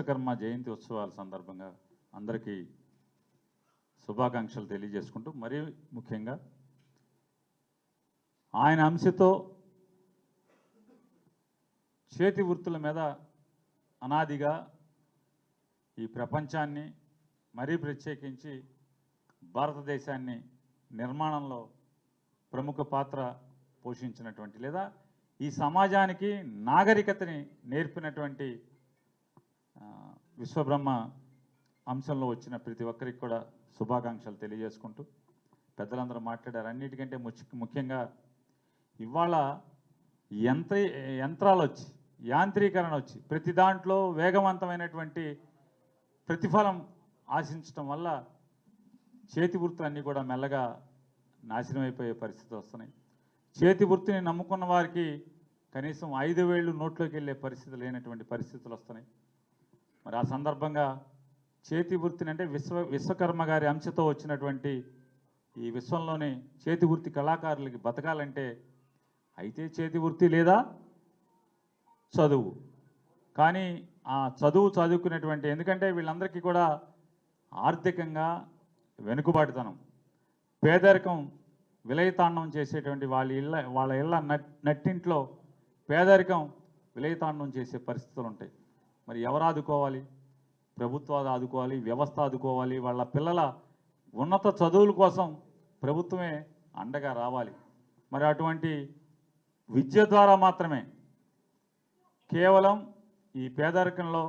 విశ్వకర్మ జయంతి ఉత్సవాల సందర్భంగా అందరికీ శుభాకాంక్షలు తెలియజేసుకుంటూ, మరీ ముఖ్యంగా ఆయన అంశతో చేతి వృత్తుల మీద అనాదిగా ఈ ప్రపంచాన్ని, మరీ ప్రత్యేకించి భారతదేశాన్ని నిర్మాణంలో ప్రముఖ పాత్ర పోషించినటువంటి, లేదా ఈ సమాజానికి నాగరికతని నేర్పినటువంటి విశ్వబ్రహ్మ అంశంలో వచ్చిన ప్రతి ఒక్కరికి కూడా శుభాకాంక్షలు తెలియజేసుకుంటూ, పెద్దలందరూ మాట్లాడారు. అన్నిటికంటే ముఖ్యంగా ఇవాళ యంత్రాలు వచ్చి, యాంత్రీకరణ వచ్చి, ప్రతి దాంట్లో వేగవంతమైనటువంటి ప్రతిఫలం ఆశించడం వల్ల చేతి వృత్తులన్నీ కూడా మెల్లగా నాశనం అయిపోయే పరిస్థితి వస్తున్నాయి. చేతి వృత్తిని నమ్ముకున్న వారికి కనీసం 5,000 నోట్లోకి వెళ్ళే పరిస్థితి లేనటువంటి పరిస్థితులు వస్తున్నాయి. మరి ఆ సందర్భంగా చేతి వృత్తిని అంటే విశ్వకర్మ గారి అంశతో వచ్చినటువంటి ఈ విశ్వంలోని చేతి వృత్తి కళాకారులకి బతకాలంటే అయితే చేతి వృత్తి లేదా చదువు. కానీ ఆ చదువుకునేటువంటి, ఎందుకంటే వీళ్ళందరికీ కూడా ఆర్థికంగా వెనుకబాటుతనం, పేదరికం విలయతాండం చేసేటువంటి వాళ్ళ ఇళ్ళ నట్టింట్లో పేదరికం విలయతాండం చేసే పరిస్థితులు ఉంటాయి. మరి ఎవరు ఆదుకోవాలి? ప్రభుత్వాలు ఆదుకోవాలి, వ్యవస్థ ఆదుకోవాలి. వాళ్ళ పిల్లల ఉన్నత చదువుల కోసం ప్రభుత్వమే అండగా రావాలి. మరి అటువంటి విద్య ద్వారా మాత్రమే కేవలం ఈ పేదరికంలో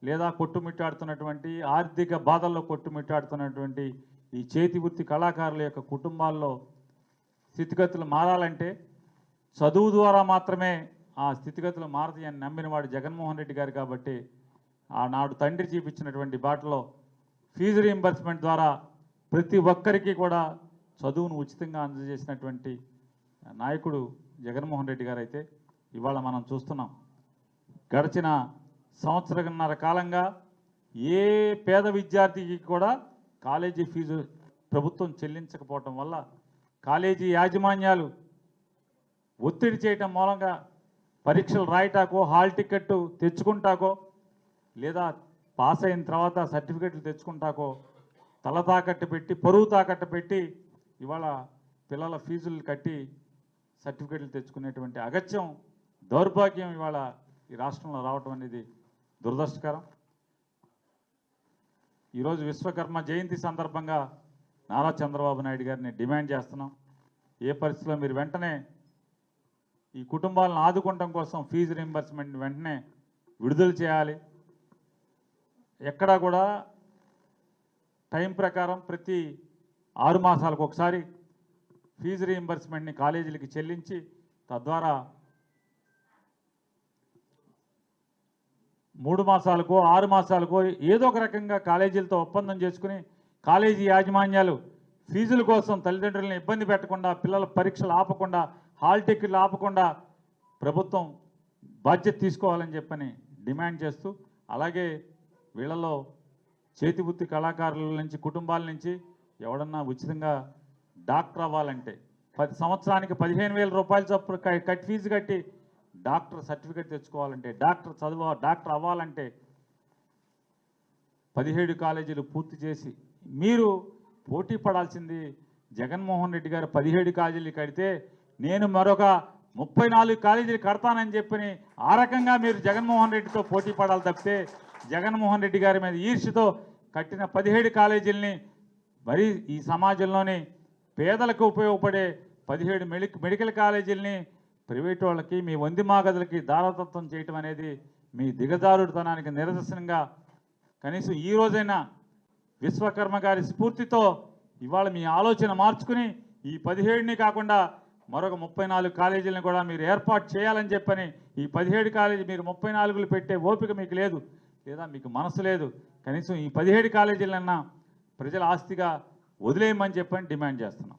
లేదా కొట్టుమిట్టాడుతున్నటువంటి ఆర్థిక బాధల్లో కొట్టుమిట్టాడుతున్నటువంటి ఈ చేతి వృత్తి కళాకారుల యొక్క కుటుంబాల్లో స్థితిగతులు మారాలంటే చదువు ద్వారా మాత్రమే ఆ స్థితిగతులు మారతాయని నమ్మినవాడు జగన్మోహన్ రెడ్డి గారు. కాబట్టి ఆనాడు తండ్రి చూపించినటువంటి బాటలో ఫీజు రీయింబర్స్మెంట్ ద్వారా ప్రతి ఒక్కరికి కూడా చదువును ఉచితంగా అందజేసినటువంటి నాయకుడు జగన్మోహన్ రెడ్డి గారు. అయితే ఇవాళ మనం చూస్తున్నాం, గడిచిన సంవత్సరన్నర కాలంగా ఏ పేద విద్యార్థికి కూడా కాలేజీ ఫీజు ప్రభుత్వం చెల్లించకపోవటం వల్ల కాలేజీ యాజమాన్యాలు ఒత్తిడి చేయటం మూలంగా పరీక్షలు రాయటాకో, హాల్ టికెట్ తెచ్చుకుంటాకో, లేదా పాస్ అయిన తర్వాత సర్టిఫికెట్లు తెచ్చుకుంటాకో తల తాకట్టు పెట్టి, పరువు తాకట్టు పెట్టి ఇవాళ పిల్లల ఫీజులు కట్టి సర్టిఫికెట్లు తెచ్చుకునేటువంటి అగత్యం, దౌర్భాగ్యం ఇవాళ ఈ రాష్ట్రంలో రావటం అనేది దురదృష్టకరం. ఈరోజు విశ్వకర్మ జయంతి సందర్భంగా నారా చంద్రబాబు నాయుడు గారిని డిమాండ్ చేస్తున్నాం, ఏ పరిస్థితిలో మీరు వెంటనే ఈ కుటుంబాలను ఆదుకోవడం కోసం ఫీజు రీయింబర్స్మెంట్ వెంటనే విడుదల చేయాలి. ఎక్కడా కూడా టైం ప్రకారం ప్రతి 6 మాసాలకు ఒకసారి ఫీజు రీయింబర్స్మెంట్ని కాలేజీలకి చెల్లించి, తద్వారా 3 మాసాలకో 6 మాసాలకో ఏదో ఒక రకంగా కాలేజీలతో ఒప్పందం చేసుకుని కాలేజీ యాజమాన్యాలు ఫీజుల కోసం తల్లిదండ్రులను ఇబ్బంది పెట్టకుండా, పిల్లల పరీక్షలు ఆపకుండా, హాల్ టికెట్లు ఆపకుండా ప్రభుత్వం బాధ్యత తీసుకోవాలని చెప్పని డిమాండ్ చేస్తూ, అలాగే వీళ్ళలో చేతి వృత్తి కళాకారుల నుంచి, కుటుంబాల నుంచి ఎవడన్నా ఉచితంగా డాక్టర్ అవ్వాలంటే 10 సంవత్సరానికి 15,000 రూపాయల చొప్పున ఫీజు కట్టి డాక్టర్ సర్టిఫికేట్ తెచ్చుకోవాలంటే, డాక్టర్ అవ్వాలంటే 17 కాలేజీలు పూర్తి చేసి మీరు పోటీ పడాల్సింది. జగన్మోహన్ రెడ్డి గారు 17 కాలేజీలు కడితే నేను మరొక 34 కాలేజీలు కడతానని చెప్పని ఆ రకంగా మీరు జగన్మోహన్ రెడ్డితో పోటీ పడాలి తప్పితే, జగన్మోహన్ రెడ్డి గారి మీద ఈర్ష్యతో కట్టిన 17 కాలేజీలని, మరి ఈ సమాజంలోని పేదలకు ఉపయోగపడే 17 మెడికల్ కాలేజీలని ప్రైవేట్ వాళ్ళకి, మీ వందిమాగదులకి దారతత్వం చేయటం అనేది మీ దిగజారుడుతనానికి నిదర్శనంగా. కనీసం ఈ రోజైనా విశ్వకర్మ గారి స్ఫూర్తితో ఇవాళ మీ ఆలోచన మార్చుకుని ఈ 17ని కాకుండా మరొక 34 కాలేజీలను కూడా మీరు ఏర్పాటు చేయాలని చెప్పని, ఈ 17 కాలేజీ మీరు 34లు పెట్టే ఓపిక మీకు లేదు, లేదా మీకు మనసు లేదు. కనీసం ఈ 17 కాలేజీలన్నా ప్రజల ఆస్తిగా వదిలేయమని చెప్పని డిమాండ్ చేస్తున్నాం.